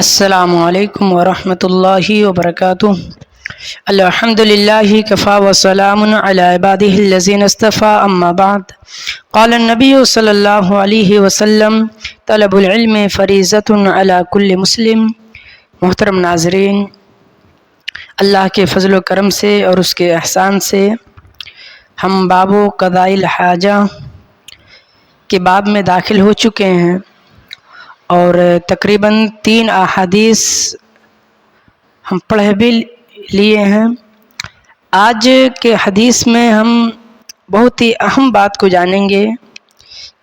السلام علیکم ورحمۃ اللہ وبرکاتہ۔ الحمد للہ کفا وسلام علی عبادہ الذین اصطفیٰ، اما بعد۔ قال النبی صلی اللہ علیہ وسلم طلب العلم فریضۃ علی کل مسلم۔ محترم ناظرین، اللہ کے فضل و کرم سے اور اس کے احسان سے ہم باب و قضاء الحاجہ کے باب میں داخل ہو چکے ہیں اور تقریباً 3 احادیث ہم پڑھ بھی لیے ہیں۔ آج کے حدیث میں ہم بہت ہی اہم بات کو جانیں گے،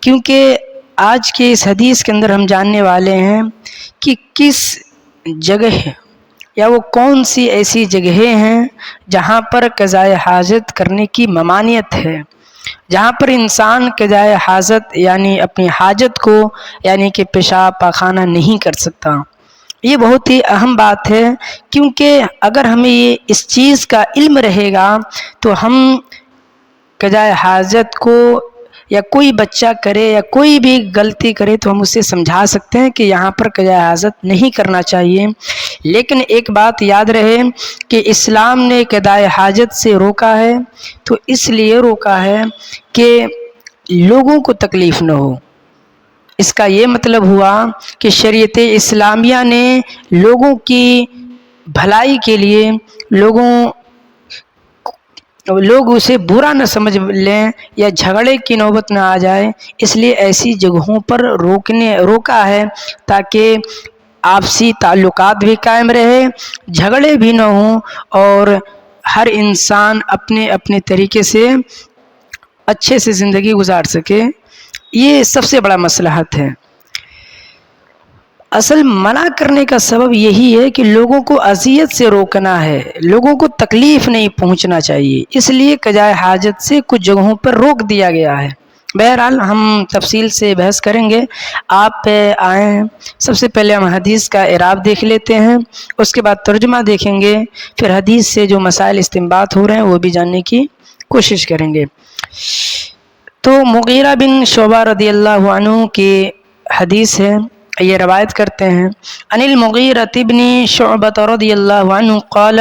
کیونکہ آج کے اس حدیث کے اندر ہم جاننے والے ہیں کہ کس جگہ یا وہ کون سی ایسی جگہیں ہیں جہاں پر قضاء حاجت کرنے کی ممانعت ہے، جہاں پر انسان قضاء حاجت یعنی اپنی حاجت کو یعنی کہ پیشاب پاخانہ نہیں کر سکتا۔ یہ بہت ہی اہم بات ہے، کیونکہ اگر ہمیں یہ اس چیز کا علم رہے گا تو ہم قضاء حاجت کو یا کوئی بچہ کرے یا کوئی بھی غلطی کرے تو ہم اسے سمجھا سکتے ہیں کہ یہاں پر قضاء حاجت نہیں کرنا چاہیے۔ لیکن ایک بات یاد رہے کہ اسلام نے قضاء حاجت سے روکا ہے تو اس لیے روکا ہے کہ لوگوں کو تکلیف نہ ہو۔ اس کا یہ مطلب ہوا کہ شریعت اسلامیہ نے لوگوں کی بھلائی کے لیے لوگ اسے برا نہ سمجھ لیں یا جھگڑے کی نوبت نہ آ جائے، اس لیے ایسی جگہوں پر روکا ہے تاکہ آپسی تعلقات بھی قائم رہے، جھگڑے بھی نہ ہوں اور ہر انسان اپنے اپنے طریقے سے اچھے سے زندگی گزار سکے۔ یہ سب سے بڑا مصلحت ہے۔ اصل منع کرنے کا سبب یہی ہے کہ لوگوں کو اذیت سے روکنا ہے، لوگوں کو تکلیف نہیں پہنچنا چاہیے، اس لیے قضاء حاجت سے کچھ جگہوں پر روک دیا گیا ہے۔ بہرحال ہم تفصیل سے بحث کریں گے۔ آپ آئے ہیں، سب سے پہلے ہم حدیث کا اعراب دیکھ لیتے ہیں، اس کے بعد ترجمہ دیکھیں گے، پھر حدیث سے جو مسائل استنباط ہو رہے ہیں وہ بھی جاننے کی کوشش کریں گے۔ تو مغیرہ بن شعبہ رضی اللہ عنہ کی حدیث ہے، یہ روایت کرتے ہیں، عن المغیرۃ بن شعبہ رضی اللہ عنہ قال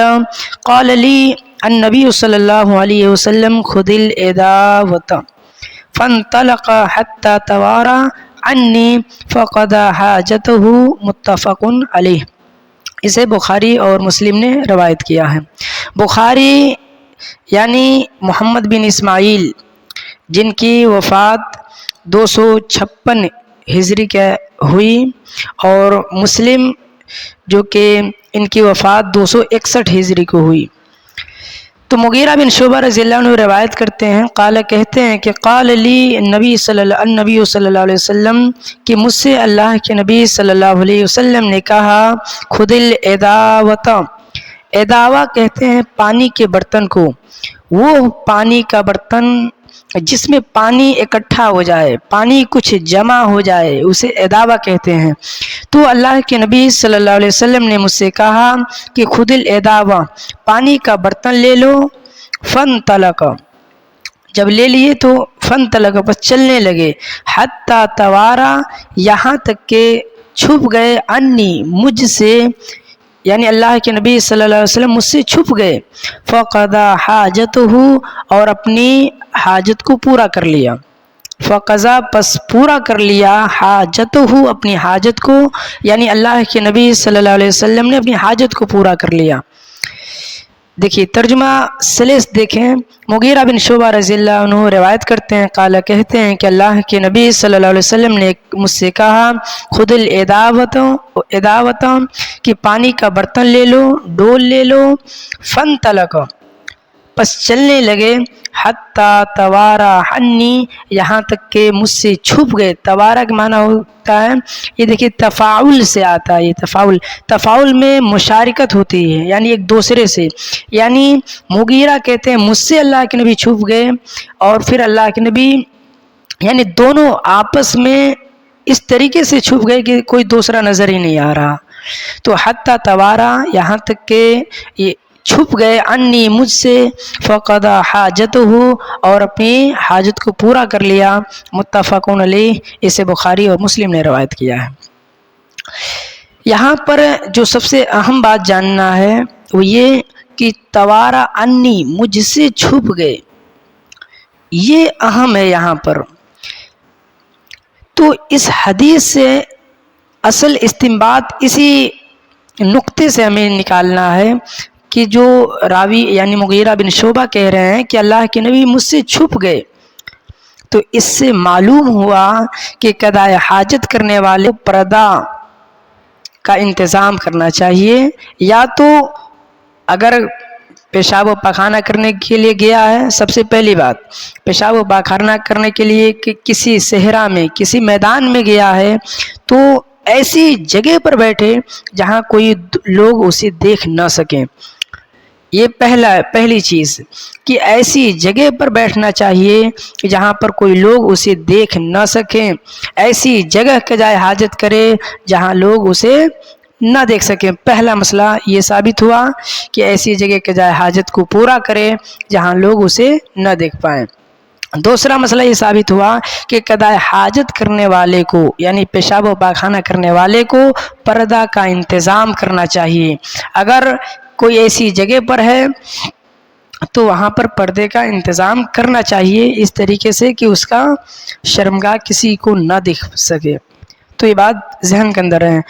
قال لی النبی صلی اللہ علیہ وسلم خذ العداوۃ فانطلق حتى توارى عنی فقضى حاجته متفق علیہ۔ اسے بخاری اور مسلم نے روایت کیا ہے۔ بخاری یعنی محمد بن اسماعیل، جن کی وفات 256 ہجری کے ہوئی، اور مسلم جو کہ ان کی وفات 261 ہجری کو ہوئی۔ تو مغیرہ بن شعبہ رضی اللہ عنہ روایت کرتے ہیں، قال کہتے ہیں کہ قال لی النبی صلی اللہ علیہ وسلم کہ مجھ سے اللہ کے نبی صلی اللہ علیہ وسلم نے کہا، خذ العداوۃ، عداوہ کہتے ہیں پانی کے برتن کو، وہ پانی کا برتن جس میں پانی اکٹھا ہو جائے، پانی کچھ جمع ہو جائے، اسے عداوہ کہتے ہیں۔ تو اللہ کے نبی صلی اللہ علیہ وسلم نے مجھ سے کہا کہ خذ العداوہ، پانی کا برتن لے لو، فانطلق، جب لے لیے تو فانطلق، بس چلنے لگے، حتی توارا، یہاں تک کہ چھپ گئے، انی، مجھ سے، یعنی اللہ کے نبی صلی اللہ علیہ وسلم مجھ سے چھپ گئے، فقضى حاجته، اور اپنی حاجت کو پورا کر لیا، فقضى، پس پورا کر لیا، حاجته، اپنی حاجت کو، یعنی اللہ کے نبی صلی اللہ علیہ وسلم نے اپنی حاجت کو پورا کر لیا۔ دیکھیے ترجمہ سلیس دیکھیں، مغیرہ بن شعبہ رضی اللہ عنہ روایت کرتے ہیں، قال کہتے ہیں کہ اللہ کے نبی صلی اللہ علیہ وسلم نے مجھ سے کہا، خذ العداوۃ، کہ پانی کا برتن لے لو، ڈول لے لو، فانطلق، پس چلنے لگے، حتی توارا عنی، یہاں تک کہ مجھ سے چھپ گئے۔ توارا کا معنی ہوتا ہے، یہ دیکھیے تفاعل سے آتا ہے، یہ تفاعل میں مشارکت ہوتی ہے، یعنی ایک دوسرے سے، یعنی مغیرہ کہتے ہیں مجھ سے اللہ کے نبی چھپ گئے، اور پھر اللہ کے نبی یعنی دونوں آپس میں اس طریقے سے چھپ گئے کہ کوئی دوسرا نظر ہی نہیں آ رہا۔ تو حتی توارا، یہاں تک کہ یہ چھپ گئے، انی، مجھ سے، فقضى حاجته، اور اپنی حاجت کو پورا کر لیا، متفق علیہ، اسے بخاری اور مسلم نے روایت کیا ہے۔ یہاں پر جو سب سے اہم بات جاننا ہے وہ یہ کہ توارا انی، مجھ سے چھپ گئے، یہ اہم ہے یہاں پر۔ تو اس حدیث سے اصل استنباط اسی نقطے سے ہمیں نکالنا ہے کہ جو راوی یعنی مغیرہ بن شعبہ کہہ رہے ہیں کہ اللہ کے نبی مجھ سے چھپ گئے، تو اس سے معلوم ہوا کہ قضائے حاجت کرنے والے پردہ کا انتظام کرنا چاہیے، یا تو اگر پیشاب و پاخانہ کرنے کے لیے گیا ہے، سب سے پہلی بات پیشاب و پاخانہ کرنے کے لیے کسی صحرا میں کسی میدان میں گیا ہے تو ایسی جگہ پر بیٹھے جہاں کوئی لوگ اسے دیکھ نہ سکیں۔ یہ پہلی چیز کہ ایسی جگہ پر بیٹھنا چاہیے کہ جہاں پر کوئی لوگ اسے دیکھ نہ سکیں، ایسی جگہ قضائے حاجت کرے جہاں لوگ اسے نہ دیکھ سکیں۔ پہلا مسئلہ یہ ثابت ہوا کہ ایسی جگہ قضائے حاجت کو پورا کرے جہاں لوگ اسے نہ دیکھ پائیں۔ دوسرا مسئلہ یہ ثابت ہوا کہ قضائے حاجت کرنے والے کو یعنی پیشاب و پاخانہ کرنے والے کو پردہ کا انتظام کرنا چاہیے۔ اگر کوئی ایسی جگہ پر ہے تو وہاں پر پردے کا انتظام کرنا چاہیے، اس طریقے سے کہ اس کا شرمگاہ کسی کو نہ دکھ سکے۔ تو یہ بات ذہن کے اندر ہے۔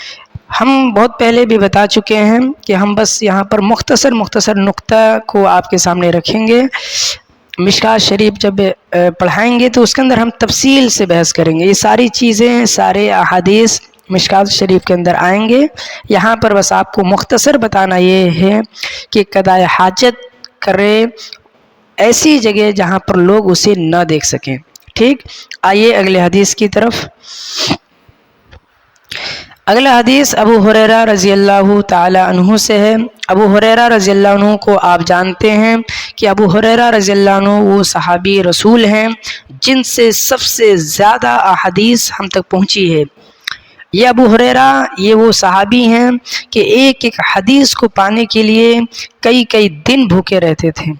ہم بہت پہلے بھی بتا چکے ہیں کہ ہم بس یہاں پر مختصر نقطہ کو آپ کے سامنے رکھیں گے۔ مشکوٰۃ شریف جب پڑھائیں گے تو اس کے اندر ہم تفصیل سے بحث کریں گے، یہ ساری چیزیں سارے احادیث مشکوٰۃ شریف کے اندر آئیں گے۔ یہاں پر بس آپ کو مختصر بتانا یہ ہے کہ قضائے حاجت کرے ایسی جگہ جہاں پر لوگ اسے نہ دیکھ سکیں۔ ٹھیک، آئیے اگلے حدیث کی طرف۔ اگلا حدیث ابو ہریرہ رضی اللہ تعالی عنہ سے ہے۔ ابو ہریرہ رضی اللہ عنہ کو آپ جانتے ہیں کہ ابو ہریرہ رضی اللہ عنہ وہ صحابی رسول ہیں جن سے سب سے زیادہ احادیث ہم تک پہنچی ہے۔ یہ ابو ہریرہ یہ وہ صحابی ہیں کہ ایک ایک حدیث کو پانے کے لیے کئی دن بھوکے رہتے تھے،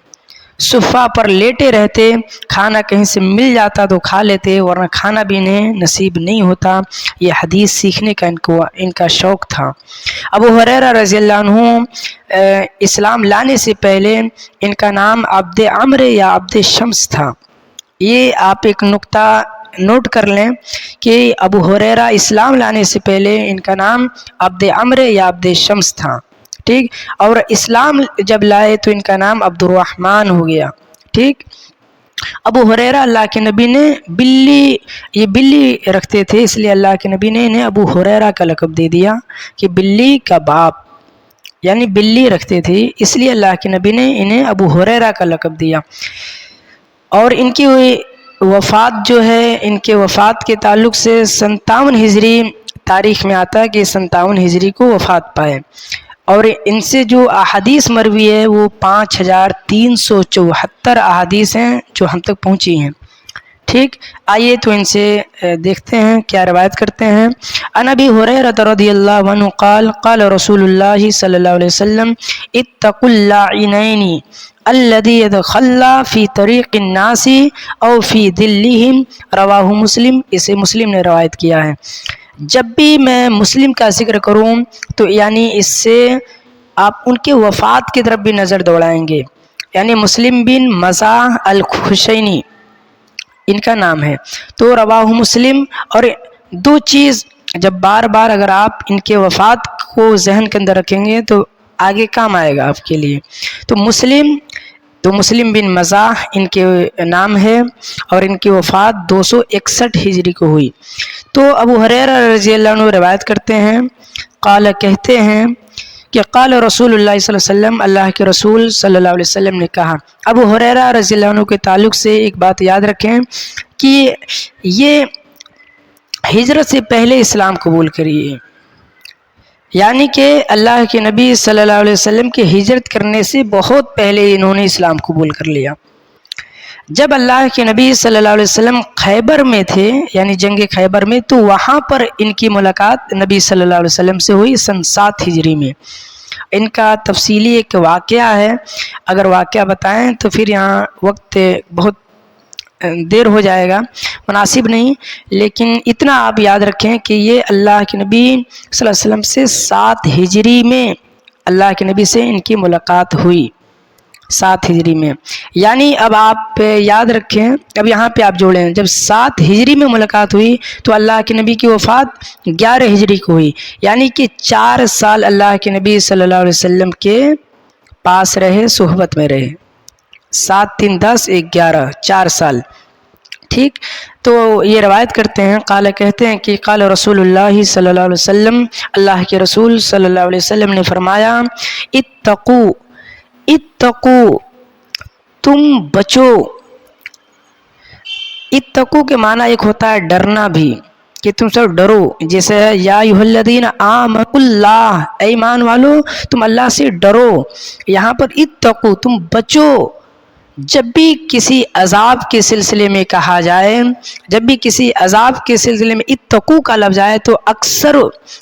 صفہ پر لیٹے رہتے، کھانا کہیں سے مل جاتا تو کھا لیتے ورنہ کھانا بھی انہیں نصیب نہیں ہوتا۔ یہ حدیث سیکھنے کا ان کا شوق تھا۔ ابو ہریرہ رضی اللہ عنہ اسلام لانے سے پہلے ان کا نام عبد عمرو یا عبد شمس تھا۔ یہ آپ ایک نقطہ نوٹ کر لیں کہ ابو ہریرہ اسلام لانے سے پہلے ان کا نام عبد عمرو یا عبد شمس تھا۔ ٹھیک، اور اسلام جب لائے تو ان کا نام عبد الرحمن ہو گیا۔ ٹھیک، ابو ہریرہ اللہ کے نبی نے بلی رکھتے تھے، اس لیے اللہ کے نبی نے انہیں ابو ہریرہ کا لقب دے دیا کہ بلی کا باپ، یعنی بلی رکھتے تھے اس لیے اللہ کے نبی نے انہیں ابو ہریرہ کا لقب دیا۔ اور ان کی وفات جو ہے، ان کے وفات کے تعلق سے 57 ہجری تاریخ میں آتا ہے کہ 57 ہجری کو وفات پائے، اور ان سے جو احادیث مروی ہے وہ 5374 احادیث ہیں جو ہم تک پہنچی ہیں۔ ٹھیک، آئیے تو ان سے دیکھتے ہیں کیا روایت کرتے ہیں۔ عن ابی ہریرہ رضی اللہ عنہ قال قال رسول اللہ صلی اللہ علیہ وسلم اتقوا اللاعنین الذی یتخلی فی طریق الناس او فی ظلہم، رواہ مسلم، اسے مسلم نے روایت کیا ہے۔ جب بھی میں مسلم کا ذکر کروں تو یعنی اس سے آپ ان کے وفات کی طرف بھی نظر دوڑائیں گے، یعنی مسلم بن مزاح الخشینی ان کا نام ہے۔ تو رواہ مسلم، اور دو چیز جب بار بار اگر آپ ان کے وفات کو ذہن کے اندر رکھیں گے تو آگے کام آئے گا آپ کے لیے۔ تو مسلم بن مزاح ان کے نام ہے اور ان کی وفات 261 ہجری کو ہوئی۔ تو ابو ہریرہ رضی اللہ عنہ روایت کرتے ہیں، قال کہتے ہیں کہ قال رسول اللہ صلی اللہ علیہ وسلم، اللہ کے رسول صلی اللہ علیہ وسلم نے کہا۔ ابو ہریرہ رضی اللہ عنہ کے تعلق سے ایک بات یاد رکھیں کہ یہ ہجرت سے پہلے اسلام قبول کریے، یعنی کہ اللہ کے نبی صلی اللہ علیہ وسلم کے ہجرت کرنے سے بہت پہلے انہوں نے اسلام قبول کر لیا۔ جب اللہ کے نبی صلی اللہ علیہ وسلم خیبر میں تھے، یعنی جنگ خیبر میں، تو وہاں پر ان کی ملاقات نبی صلی اللہ علیہ وسلم سے ہوئی 7 ہجری میں۔ ان کا تفصیلی ایک واقعہ ہے، اگر واقعہ بتائیں تو پھر یہاں وقت بہت دیر ہو جائے گا، مناسب نہیں، لیکن اتنا آپ یاد رکھیں کہ یہ اللہ کے نبی صلی اللہ علیہ وسلم سے 7 ہجری میں اللہ کے نبی سے ان کی ملاقات ہوئی، 7 ہجری میں، یعنی اب آپ یاد رکھیں، اب یہاں پہ آپ جوڑیں، جب 7 ہجری میں ملاقات ہوئی تو اللہ کے نبی کی وفات 11 ہجری کو ہوئی، یعنی کہ 4 سال اللہ کے نبی صلی اللہ علیہ وسلم کے پاس رہے، صحبت میں رہے، 7 3 10 1 11 4 سال، ٹھیک۔ تو یہ روایت کرتے ہیں، قال کہتے ہیں کہ قال رسول اللہ صلی اللہ علیہ وسلم، اللہ کے رسول صلی اللہ علیہ وسلم نے فرمایا، اتقو اتقو، تم بچو، اتقو کے معنی ایک ہوتا ہے ڈرنا بھی، کہ تم سب ڈرو، جیسے یا ایھا الذین آمنوا اللہ، اے ایمان والو تم اللہ سے ڈرو، یہاں پر اتقو تم بچو۔ جب بھی کسی عذاب کے سلسلے میں کہا جائے، جب بھی کسی عذاب کے سلسلے میں اتقو کا لفظ آئے تو اکثر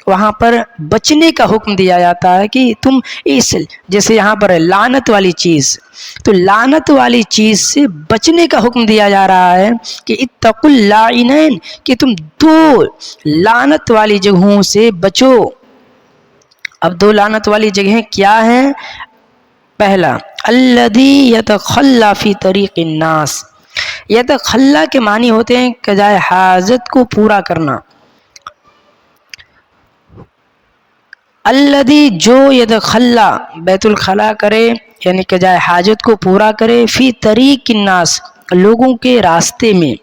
وہاں پر بچنے کا حکم دیا جاتا ہے، کہ تم اس، جیسے یہاں پر لعنت والی چیز، تو لعنت والی چیز سے بچنے کا حکم دیا جا رہا ہے، کہ اتقوا اللاعنین، کہ تم 2 لعنت والی جگہوں سے بچو۔ اب 2 لعنت والی جگہیں کیا ہیں؟ پہلا، الذی یتخلی فی طریق الناس، یتخلی کے معنی ہوتے ہیں قضائے حاجت کو پورا کرنا، الذی جو یتخلی بیت الخلا کرے، یعنی قضائے حاجت کو پورا کرے، فی طریق الناس لوگوں کے راستے میں،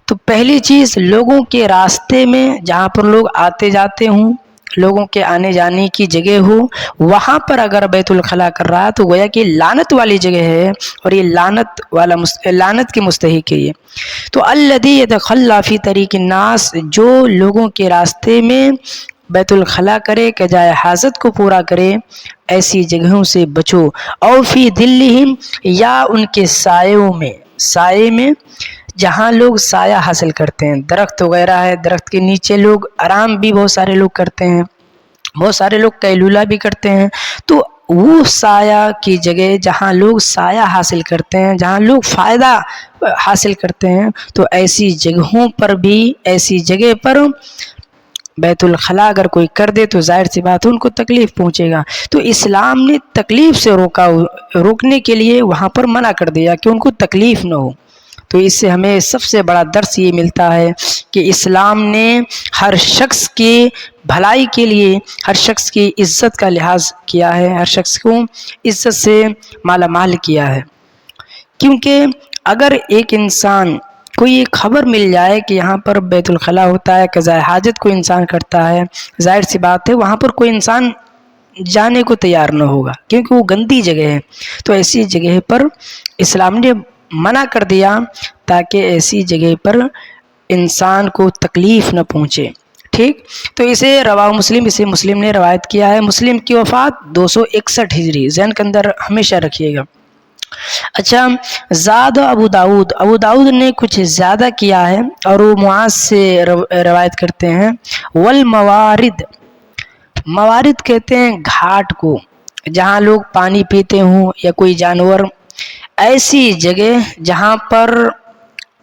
تو پہلی چیز لوگوں کے راستے میں، جہاں پر لوگ آتے جاتے ہوں، لوگوں کے آنے جانے کی جگہ ہو، وہاں پر اگر بیت الخلا کر رہا ہے تو گویا کہ لعنت والی جگہ ہے، اور یہ لعنت کے مستحق ہے یہ۔ تو الذی یتخلی فی طریق الناس، جو لوگوں کے راستے میں بیت الخلا کرے، قضائے حاجت کو پورا کرے، ایسی جگہوں سے بچو۔ او فی ظلہم، یا ان کے سایوں میں، سائے میں، جہاں لوگ سایہ حاصل کرتے ہیں، درخت وغیرہ ہے، درخت کے نیچے لوگ آرام بھی بہت سارے لوگ کرتے ہیں، بہت سارے لوگ قیلولہ بھی کرتے ہیں، تو وہ سایہ کی جگہ جہاں لوگ سایہ حاصل کرتے ہیں، جہاں لوگ فائدہ حاصل کرتے ہیں، تو ایسی جگہوں پر بھی، ایسی جگہ پر بیت الخلا اگر کوئی کر دے تو ظاہر سی بات ہے ان کو تکلیف پہنچے گا، تو اسلام نے تکلیف سے روکنے کے لیے وہاں پر منع کر دیا کہ ان کو تکلیف نہ ہو۔ تو اس سے ہمیں سب سے بڑا درس یہ ملتا ہے کہ اسلام نے ہر شخص کی بھلائی کے لیے، ہر شخص کی عزت کا لحاظ کیا ہے، ہر شخص کو عزت سے مالا مال کیا ہے، کیونکہ اگر ایک انسان کوئی ایک خبر مل جائے کہ یہاں پر بیت الخلا ہوتا ہے، قضائے حاجت کو انسان کرتا ہے، ظاہر سی بات ہے وہاں پر کوئی انسان جانے کو تیار نہ ہوگا، کیونکہ وہ گندی جگہ ہے، تو ایسی جگہ پر اسلام نے منع کر دیا تاکہ ایسی جگہ پر انسان کو تکلیف نہ پہنچے، ٹھیک۔ تو اسے رواہ مسلم، اسے مسلم نے روایت کیا ہے، مسلم کی وفات 261 ہجری، ذہن کے اندر ہمیشہ رکھیے گا۔ اچھا، زاد ابو داؤد نے کچھ زیادہ کیا ہے، اور وہ معاذ سے روایت کرتے ہیں، والموارد، موارد کہتے ہیں گھاٹ کو، جہاں لوگ پانی پیتے ہوں یا کوئی جانور، ایسی جگہ جہاں پر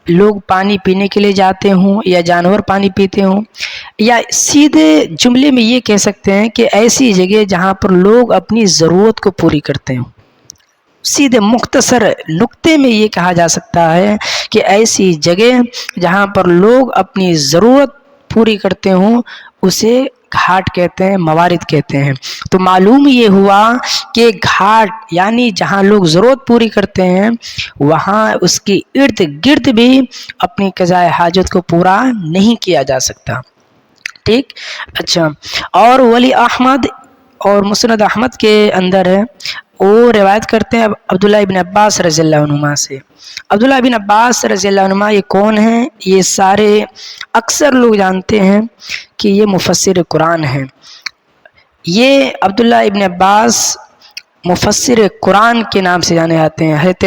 لوگ پانی پینے کے لیے جاتے ہوں یا جانور پانی پیتے ہوں، یا سیدھے جملے میں یہ کہہ سکتے ہیں کہ ایسی جگہ جہاں پر لوگ اپنی ضرورت کو پوری کرتے ہوں، سیدھے مختصر نقطے میں یہ کہا جا سکتا ہے کہ ایسی جگہ جہاں پر لوگ اپنی ضرورت پوری کرتے ہوں اسے گھاٹ کہتے ہیں، موارد کہتے ہیں۔ تو معلوم یہ ہوا کہ گھاٹ یعنی جہاں لوگ ضرورت پوری کرتے ہیں، وہاں اس کی ارد گرد بھی اپنی قضائے حاجت کو پورا نہیں کیا جا سکتا، ٹھیک۔ اچھا، اور ولی احمد اور مسند احمد کے اندر ہے، وہ روایت کرتے ہیں عبداللہ ابن عباس رضی اللہ عنہما سے۔ عبداللہ ابن عباس رضی اللہ عنہما یہ کون ہیں؟ یہ سارے اکثر لوگ جانتے ہیں کہ یہ مفسر قرآن ہیں۔ یہ عبداللہ ابن عباس مفسر قرآن کے نام سے جانے جاتے ہیں۔ حضرت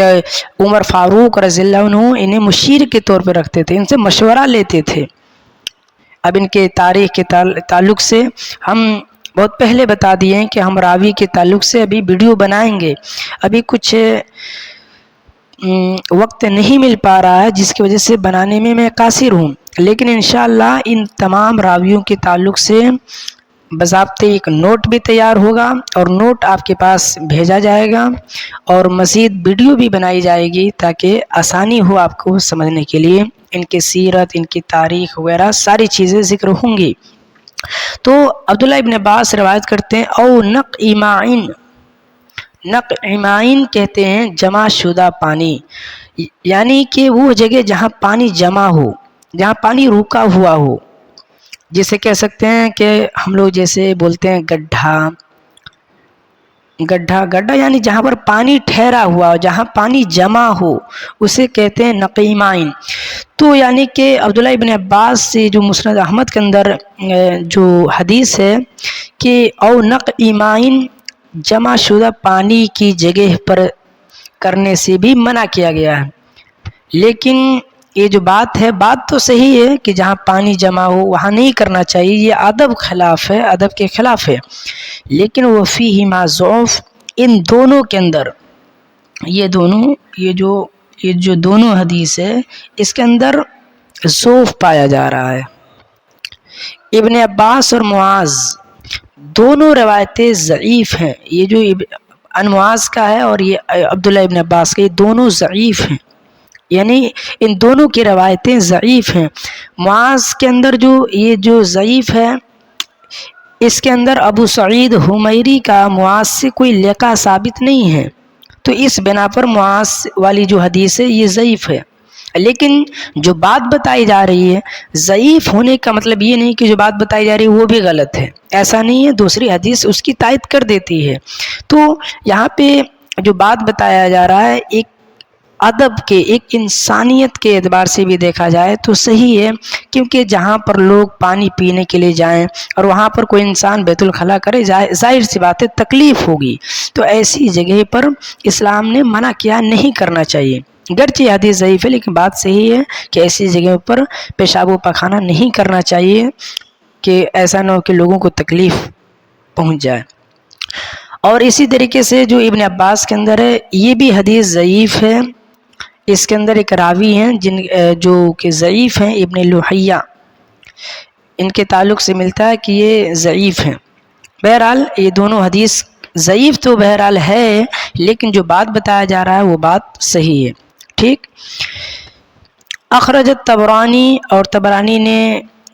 عمر فاروق رضی اللہ عنہ انہیں مشیر کے طور پہ رکھتے تھے، ان سے مشورہ لیتے تھے۔ اب ان کے تاریخ کے تعلق سے ہم بہت پہلے بتا دیے ہیں کہ ہم راوی کے تعلق سے ابھی ویڈیو بنائیں گے، ابھی کچھ وقت نہیں مل پا رہا ہے، جس کی وجہ سے بنانے میں میں قاصر ہوں، لیکن انشاءاللہ ان تمام راویوں کے تعلق سے باضابطے ایک نوٹ بھی تیار ہوگا اور نوٹ آپ کے پاس بھیجا جائے گا، اور مزید ویڈیو بھی بنائی جائے گی تاکہ آسانی ہو آپ کو سمجھنے کے لیے۔ ان کی سیرت، ان کی تاریخ وغیرہ ساری چیزیں ذکر ہوں گی۔ تو عبداللہ ابن عباس روایت کرتے ہیں، او نقعمائن، نقعمائن کہتے ہیں جمع شدہ پانی، یعنی کہ وہ جگہ جہاں پانی جمع ہو، جہاں پانی رکا ہوا ہو، جسے کہہ سکتے ہیں کہ ہم لوگ جیسے بولتے ہیں گڈھا، گڈھا گڈھا یعنی جہاں پر پانی ٹھہرا ہوا ہو، جہاں پانی جمع ہو، اسے کہتے ہیں نقیمائن۔ تو یعنی کہ عبداللہ ابن عباس سے جو مسند احمد کے اندر جو حدیث ہے کہ او نقیمائن، جمع شدہ پانی کی جگہ پر کرنے سے بھی منع کیا گیا ہے، لیکن یہ جو بات ہے، بات تو صحیح ہے کہ جہاں پانی جمع ہو وہاں نہیں کرنا چاہیے، یہ ادب خلاف ہے، ادب کے خلاف ہے، لیکن وہ فیہما ضعف، ان دونوں کے اندر، یہ جو دونوں حدیث ہے اس کے اندر ضعف پایا جا رہا ہے۔ ابن عباس اور معاذ دونوں روایتیں ضعیف ہیں، یہ جو ان معاذ کا ہے اور یہ عبداللہ ابن عباس کا، یہ دونوں ضعیف ہیں، یعنی ان دونوں کی روایتیں ضعیف ہیں۔ معاذ کے اندر یہ جو ضعیف ہے، اس کے اندر ابو سعید حمیری کا معاذ سے کوئی لقا ثابت نہیں ہے، تو اس بنا پر معاذ والی جو حدیث ہے یہ ضعیف ہے۔ لیکن جو بات بتائی جا رہی ہے، ضعیف ہونے کا مطلب یہ نہیں کہ جو بات بتائی جا رہی ہے وہ بھی غلط ہے، ایسا نہیں ہے، دوسری حدیث اس کی تائید کر دیتی ہے۔ تو یہاں پہ جو بات بتایا جا رہا ہے، ایک ادب کے، ایک انسانیت کے اعتبار سے بھی دیکھا جائے تو صحیح ہے، کیونکہ جہاں پر لوگ پانی پینے کے لیے جائیں اور وہاں پر کوئی انسان بیت الخلا کرے، ظاہر سی بات ہے تکلیف ہوگی، تو ایسی جگہ پر اسلام نے منع کیا، نہیں کرنا چاہیے۔ گرچہ حدیث ضعیف ہے لیکن بات صحیح ہے کہ ایسی جگہ پر پیشاب و پخانہ نہیں کرنا چاہیے کہ ایسا نہ ہو کہ لوگوں کو تکلیف پہنچ جائے۔ اور اسی طریقے سے جو ابن عباس کے اندر ہے، یہ بھی حدیث ضعیف ہے، اس کے اندر ایک راوی ہیں جو کہ ضعیف ہیں، ابن لحیہ، ان کے تعلق سے ملتا ہے کہ یہ ضعیف ہیں۔ بہرحال یہ دونوں حدیث ضعیف تو بہرحال ہے، لیکن جو بات بتایا جا رہا ہے وہ بات صحیح ہے، ٹھیک۔ اخرجت طبرانی، اور طبرانی نے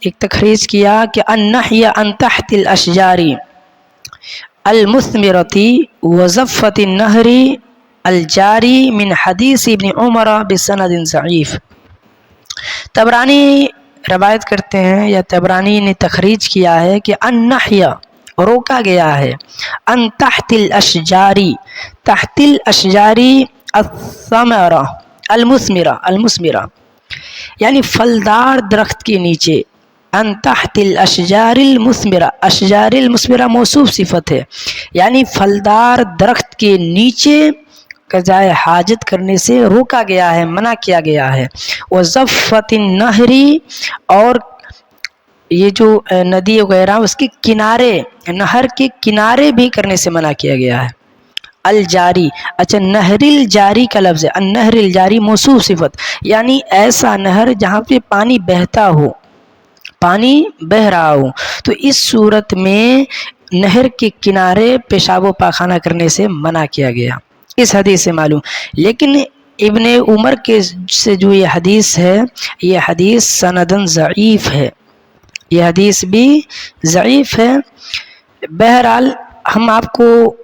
ایک تخریج کیا کہ النہی عن تحت الاشجار المثمرۃ وزفۃ النہر الجاری من حدیث ابن عمر بسند ضعیف۔ طبرانی روایت کرتے ہیں یا طبرانی نے تخریج کیا ہے کہ النہی، روکا گیا ہے، ان تحت الاشجار، تحت الاشجار الثمرہ المثمرہ یعنی پھلدار درخت کے نیچے، ان تحت الاشجار المثمرہ، اشجار المثمرہ موصوف صفت ہے، یعنی پھلدار درخت کے نیچے قضائے حاجت کرنے سے روکا گیا ہے، منع کیا گیا ہے۔ وزفۃ النہر، اور یہ جو ندی وغیرہ اس کے کنارے، نہر کے کنارے بھی کرنے سے منع کیا گیا ہے۔ الجاری، اچھا نہر الجاری کا لفظ ہے، النہر الجاری موصوف صفت، یعنی ایسا نہر جہاں پہ پانی بہتا ہو، پانی بہ رہا ہو، تو اس صورت میں نہر کے کنارے پیشاب و پاخانہ کرنے سے منع کیا گیا، اس حدیث سے معلوم۔ لیکن ابن عمر کے سے جو یہ حدیث ہے، یہ حدیث سندن ضعیف ہے، یہ حدیث بھی ضعیف ہے۔ بہرحال ہم آپ کو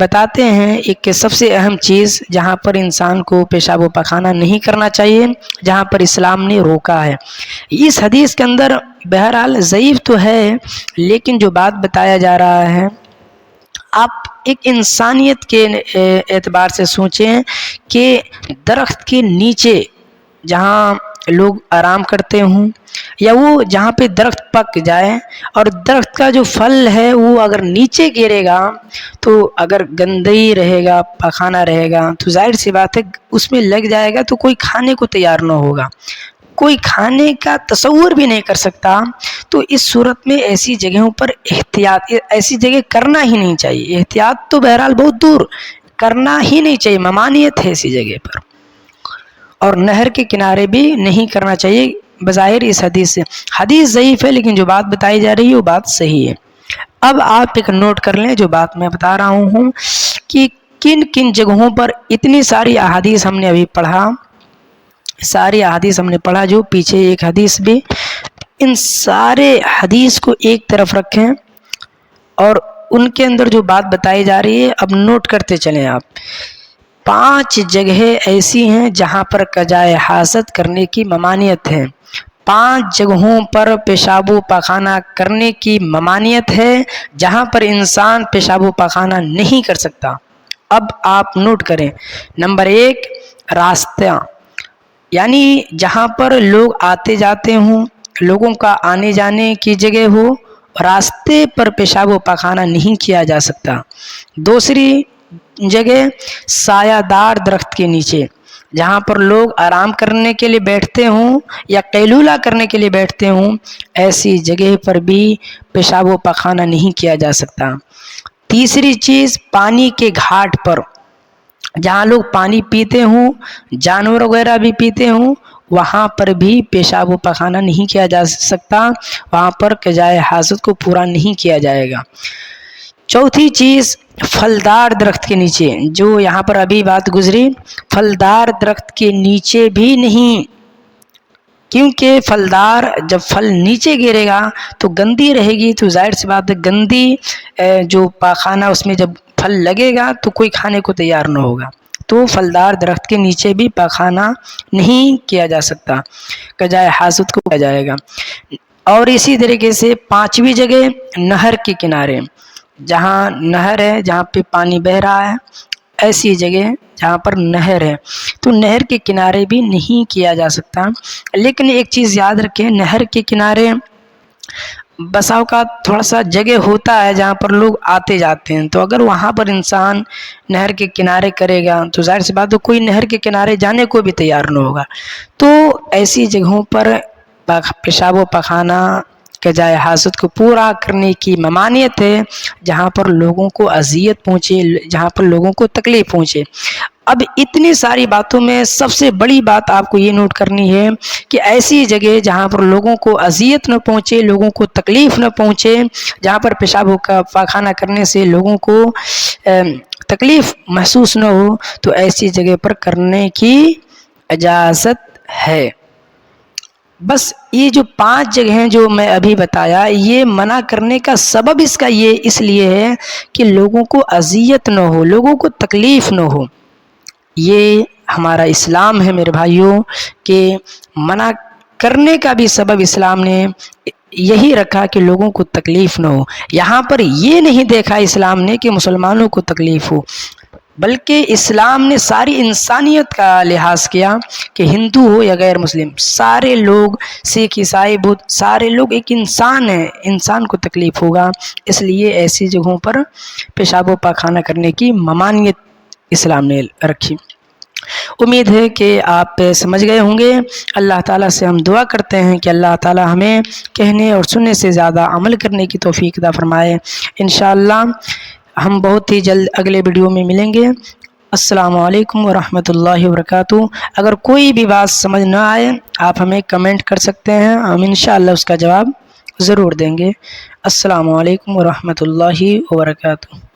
بتاتے ہیں ایک سب سے اہم چیز جہاں پر انسان کو پیشاب و پخانہ نہیں کرنا چاہیے، جہاں پر اسلام نے روکا ہے۔ اس حدیث کے اندر بہرحال ضعیف تو ہے، لیکن جو بات بتایا جا رہا ہے، آپ ایک انسانیت کے اعتبار سے سوچیں کہ درخت کے نیچے جہاں لوگ آرام کرتے ہوں، یا وہ جہاں پہ درخت پک جائے اور درخت کا جو پھل ہے وہ اگر نیچے گرے گا تو اگر گندگی رہے گا، پخانہ رہے گا، تو ظاہر سی بات ہے اس میں لگ جائے گا تو کوئی کھانے کو تیار نہ ہوگا، کوئی کھانے کا تصور بھی نہیں کر سکتا۔ تو اس صورت میں ایسی جگہوں پر احتیاط، ایسی جگہ کرنا ہی نہیں چاہیے، احتیاط تو بہرحال بہت دور، کرنا ہی نہیں چاہیے، ممانعت ہے ایسی جگہ پر۔ اور نہر کے کنارے بھی نہیں کرنا چاہیے بظاہر اس حدیث سے۔ حدیث ضعیف ہے لیکن جو بات بتائی جا رہی ہے وہ بات صحیح ہے۔ اب آپ ایک نوٹ کر لیں جو بات میں بتا رہا ہوں کہ کن کن جگہوں پر اتنی ساری احادیث ہم نے ابھی پڑھا، ساری احادیث ہم نے پڑھا، جو پیچھے ایک حدیث بھی، ان سارے حدیث کو ایک طرف رکھیں اور ان کے اندر جو بات بتائی جا رہی ہے اب نوٹ کرتے چلیں آپ۔ 5 جگہیں ایسی ہیں جہاں پر قضائے حاجت کرنے کی ممانعت ہے، 5 جگہوں پر پیشاب و پاخانہ کرنے کی ممانعت ہے جہاں پر انسان پیشاب و پاخانہ نہیں کر سکتا۔ اب آپ نوٹ کریں، نمبر 1 راستہ، یعنی جہاں پر لوگ آتے جاتے ہوں، لوگوں کا آنے جانے کی جگہ ہو، راستے پر پیشاب و پاخانہ نہیں کیا جا سکتا۔ دوسری جگہ سایہ دار درخت کے نیچے، جہاں پر لوگ آرام کرنے کے لیے بیٹھتے ہوں یا قیلولہ کرنے کے لیے بیٹھتے ہوں، ایسی جگہ پر بھی پیشاب و پاخانہ نہیں کیا جا سکتا۔ تیسری چیز پانی کے گھاٹ پر، جہاں لوگ پانی پیتے ہوں، جانور وغیرہ بھی پیتے ہوں، وہاں پر بھی پیشاب و پاخانہ نہیں کیا جا سکتا، وہاں پر قضائے حاجت کو پورا نہیں کیا جائے گا۔ چوتھی چیز پھلدار درخت کے نیچے، جو یہاں پر ابھی بات گزری، پھلدار درخت کے نیچے بھی نہیں، کیونکہ پھلدار جب پھل نیچے گرے گا تو گندی رہے گی، تو ظاہر سی بات ہے گندی جو پاخانہ اس میں جب پھل لگے گا تو کوئی کھانے کو تیار نہ ہوگا، تو پھلدار درخت کے نیچے بھی پاخانہ نہیں کیا جا سکتا، قضائے حاجت کو کیا جائے گا۔ اور اسی طریقے سے 5ویں جگہ نہر کے کنارے، جہاں نہر ہے، جہاں پہ پانی بہہ رہا ہے، ایسی جگہ جہاں پر نہر ہے تو نہر کے کنارے بھی نہیں کیا جا سکتا۔ لیکن ایک چیز یاد رکھیں، نہر کے کنارے بسا اوقات تھوڑا سا جگہ ہوتا ہے جہاں پر لوگ آتے جاتے ہیں، تو اگر وہاں پر انسان نہر کے کنارے کرے گا تو ظاہر سی بات ہے کوئی نہر کے کنارے جانے کو بھی تیار نہ ہوگا، تو ایسی جگہوں پر پیشاب و پاخانہ قضائے حاجت کو پورا کرنے کی ممانعت ہے جہاں پر لوگوں کو اذیت پہنچے، جہاں پر لوگوں کو تکلیف پہنچے۔ اب اتنی ساری باتوں میں سب سے بڑی بات آپ کو یہ نوٹ کرنی ہے کہ ایسی جگہ جہاں پر لوگوں کو اذیت نہ پہنچے، لوگوں کو تکلیف نہ پہنچے، جہاں پر پیشاب و پاخانہ کرنے سے لوگوں کو تکلیف محسوس نہ ہو، تو ایسی جگہ پر کرنے کی اجازت ہے۔ بس یہ جو 5 جگہیں جو میں ابھی بتایا، یہ منع کرنے کا سبب اس کا یہ اس لیے ہے کہ لوگوں کو اذیت نہ ہو، لوگوں کو تکلیف نہ ہو۔ یہ ہمارا اسلام ہے میرے بھائیوں، کہ منع کرنے کا بھی سبب اسلام نے یہی رکھا کہ لوگوں کو تکلیف نہ ہو۔ یہاں پر یہ نہیں دیکھا اسلام نے کہ مسلمانوں کو تکلیف ہو، بلکہ اسلام نے ساری انسانیت کا لحاظ کیا کہ ہندو ہو یا غیر مسلم، سارے لوگ، سکھ عیسائی بدھ، سارے لوگ ایک انسان ہیں، انسان کو تکلیف ہوگا، اس لیے ایسی جگہوں پر پیشاب و پاخانہ کرنے کی ممانعت اسلام نے رکھی۔ امید ہے کہ آپ سمجھ گئے ہوں گے۔ اللہ تعالیٰ سے ہم دعا کرتے ہیں کہ اللہ تعالیٰ ہمیں کہنے اور سننے سے زیادہ عمل کرنے کی توفیق عطا فرمائے۔ انشاءاللہ ہم بہت ہی جلد اگلے ویڈیو میں ملیں گے۔ السلام علیکم ورحمۃ اللہ وبرکاتہ۔ اگر کوئی بھی بات سمجھ نہ آئے آپ ہمیں کمنٹ کر سکتے ہیں، ہم انشاءاللہ اس کا جواب ضرور دیں گے۔ السلام علیکم ورحمۃ اللہ وبرکاتہ۔